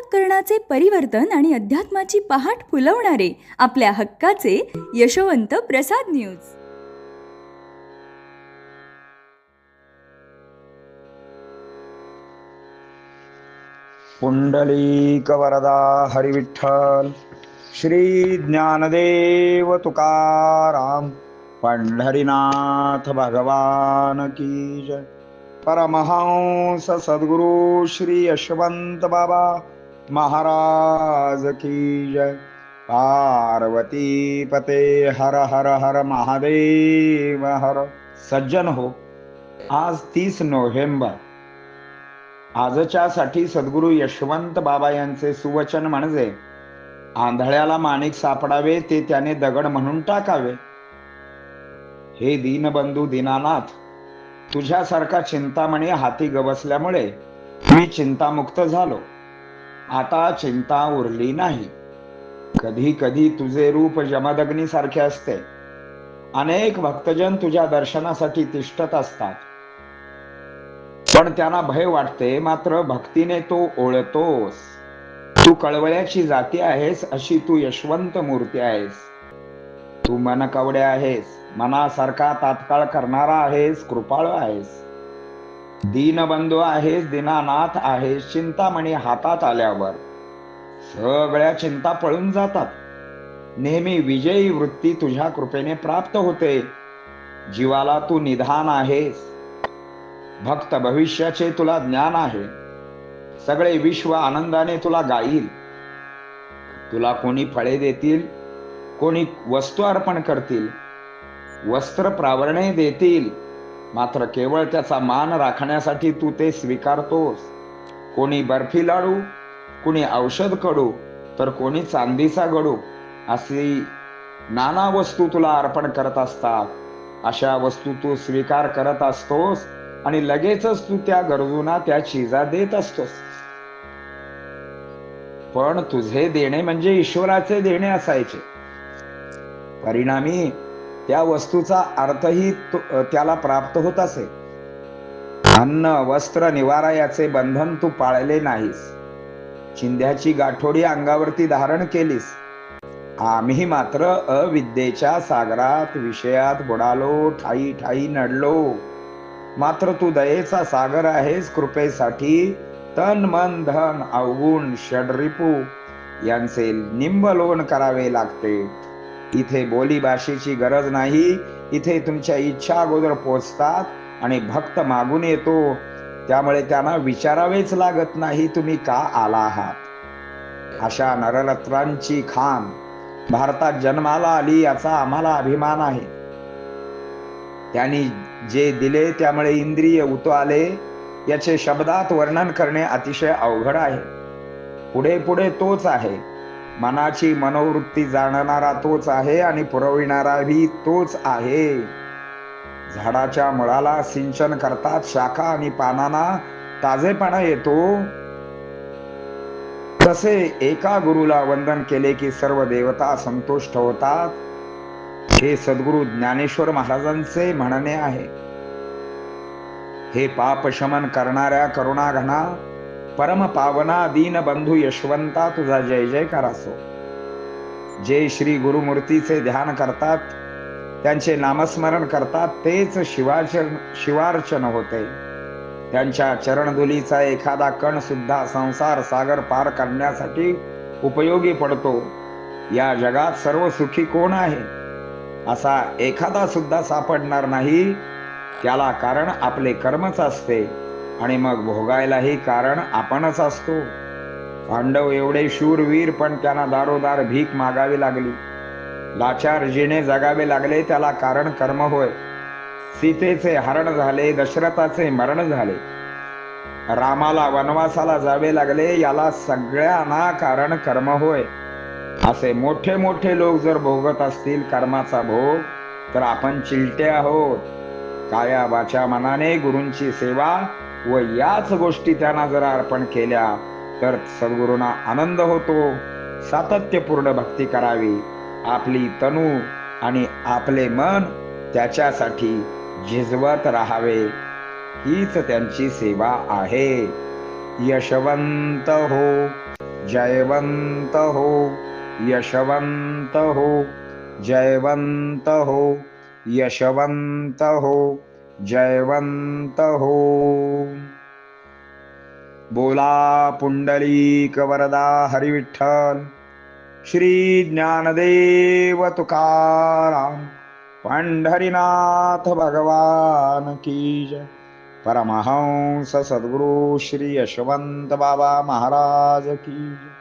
अंतःकरणाचे परिवर्तन आणि अध्यात्माची पहाट फुलवणारे आपल्या हक्काचे यशवंत प्रसाद न्यूज. पुंडलिक वरदा हरिविठ्ठल. श्री ज्ञानदेव तुकाराम पंढरीनाथ भगवान की जय. परमहंस सद्गुरु श्री यशवंत बाबा महाराज की जय. पार्वती पते हर हर हर महादेव हर. सज्जन हो, आज 30 नोव्हेंबर. आजच्या साठी सद्गुरु यशवंत बाबा यांचे सुवचन म्हणजे, आंधळ्याला माणिक सापडावे ते त्याने दगड म्हणून टाकावे. हे दीनबंधू दीनानाथ, तुझ्यासारखा चिंतामणी हाती गवसल्यामुळे मी चिंतामुक्त झालो. आता चिंता उरली नाही. कधी कधी तुझे रूप जमदग्नी सारखे असते. अनेक भक्तजन तुझ्या दर्शनासाठी तिष्ठत असतात, पण त्यांना भय वाटते. मात्र भक्तीने तो ओळखतोस. तू कळवळ्याची जाती आहेस, अशी तू यशवंत मूर्ती आहेस. तू मनकवडे आहेस, मनासारखा तात्काळ करणारा आहेस, कृपाळू आहेस, दीनबंधू आहेस, दीनानाथ आहेस. चिंतामणी हातात आल्यावर सगळ्या चिंता पळून जातात. नेहमी विजयी वृत्ती तुझ्या कृपेने प्राप्त होते. जीवाला तू निधान आहेस. भक्त भविष्याचे तुला ज्ञान आहे. सगळे विश्व आनंदाने तुला गाईल. तुला कोणी फळे देतील, कोणी वस्तू अर्पण करतील, वस्त्र प्रावरणे देतील, मात्र केवळ त्याचा मान राखण्यासाठी तू ते स्वीकारतोस. कोणी बर्फी लाडू, कोणी औषध कडू, तर कोणी चांदीचा गडू, अशी नाना वस्तू तुला अर्पण करत असतात. अशा वस्तू तू स्वीकार करत असतोस आणि लगेचच तू त्या गरजूंना त्या चिजा देत असतोस. पण तुझे देणे म्हणजे ईश्वराचे देणे असायचे. परिणामी त्या वस्तूचा अर्थही त्याला प्राप्त होत असे. अन्न वस्त्र निवारा याचे बंधन तू पाळले नाहीस. चिंध्याची गाठोडी अंगावरती धारण केलीस. आम्ही मात्र अविद्येच्या सागरात विषयात बुडालो, ठाई ठाई नडलो. मात्र तू दयेचा सागर आहेस. कृपेसाठी तन मन धन अवगुण षडरिपू यांचे निंबलोन करावे लागते. इथे बोली भाषेची गरज नाही. इथे तुमच्या इच्छा अगोदर पोचतात आणि भक्त मागून येतो. त्यामुळे त्यांना विचारावेच लागत नाही तुम्ही का आला आहात. अशा नररत्नांची खान भारतात जन्माला आली याचा आम्हाला अभिमान आहे. त्यांनी जे दिले त्यामुळे इंद्रिय उतवाले याचे शब्दात वर्णन करणे अतिशय अवघड आहे. पुढे पुढे तोच आहे. मनाची मनोवृत्ती जाणणारा तोच आहे आणि पुरविणाराही तोच आहे. झाडाच्या मुळाला सिंचन करतात, शाखा आणि पानांना ताजेपणा येतो. तसे एका गुरुला वंदन केले की सर्व देवता संतुष्ट होतात. हे सद्गुरु ज्ञानेश्वर महाराजांचे म्हणणे आहे. हे पाप शमन करणाऱ्या करुणाघना परम पावना दीनबंधू यशवंता, तुझा जय जयकार असो. जे श्री गुरुमूर्तीचे ध्यान करतात, त्यांचे नामस्मरण करतात, तेच शिवार्चन होते. त्यांच्या चरणधुलीचा एखादा कण सुद्धा संसार सागर पार करण्यासाठी उपयोगी पडतो. या जगात सर्व सुखी कोण आहे असा एखादा सुद्धा सापडणार नाही. त्याला कारण आपले कर्मच असते आणि मग भोगायलाही कारण आपणच असतो. पांडव एवढे शूरवीर, पण त्यांना दारोदार भीक मागावी लागली. लाचार जीने जगावे लागले, त्याला कारण कर्म होय. सीतेचे हरण झाले, दशरथाचे मरण झाले, रामाला वनवासाला जावे लागले, याला सगळ्यांना कारण कर्म होय. असे मोठे मोठे लोक जर भोगत असतील कर्माचा भोग, तर आपण चिलटे आहोत. काया वाचा मनाने गुरूंची सेवा व याच गोष्टी त्यांना जर अर्पण केल्या तर सद्गुरूंना आनंद होतो. सातत्यपूर्ण भक्ती करावी. आपली तनु आणि आपले मन त्याच्यासाठी झिजवत राहावे, हीच त्यांची सेवा आहे. यशवंत हो, जयवंत हो, यशवंत हो, जयवंत हो, यशवंत हो, जयवंत हो. बोला पुंडलिक वरदा हरी विठ्ठल. श्री ज्ञानदेव तुकाराम पंढरीनाथ भगवान की जय. परमहंस सद्गुरु श्री यशवंत बाबा महाराज की जय.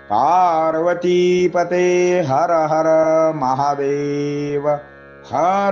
पार्वती पते हर हर महादेव हर.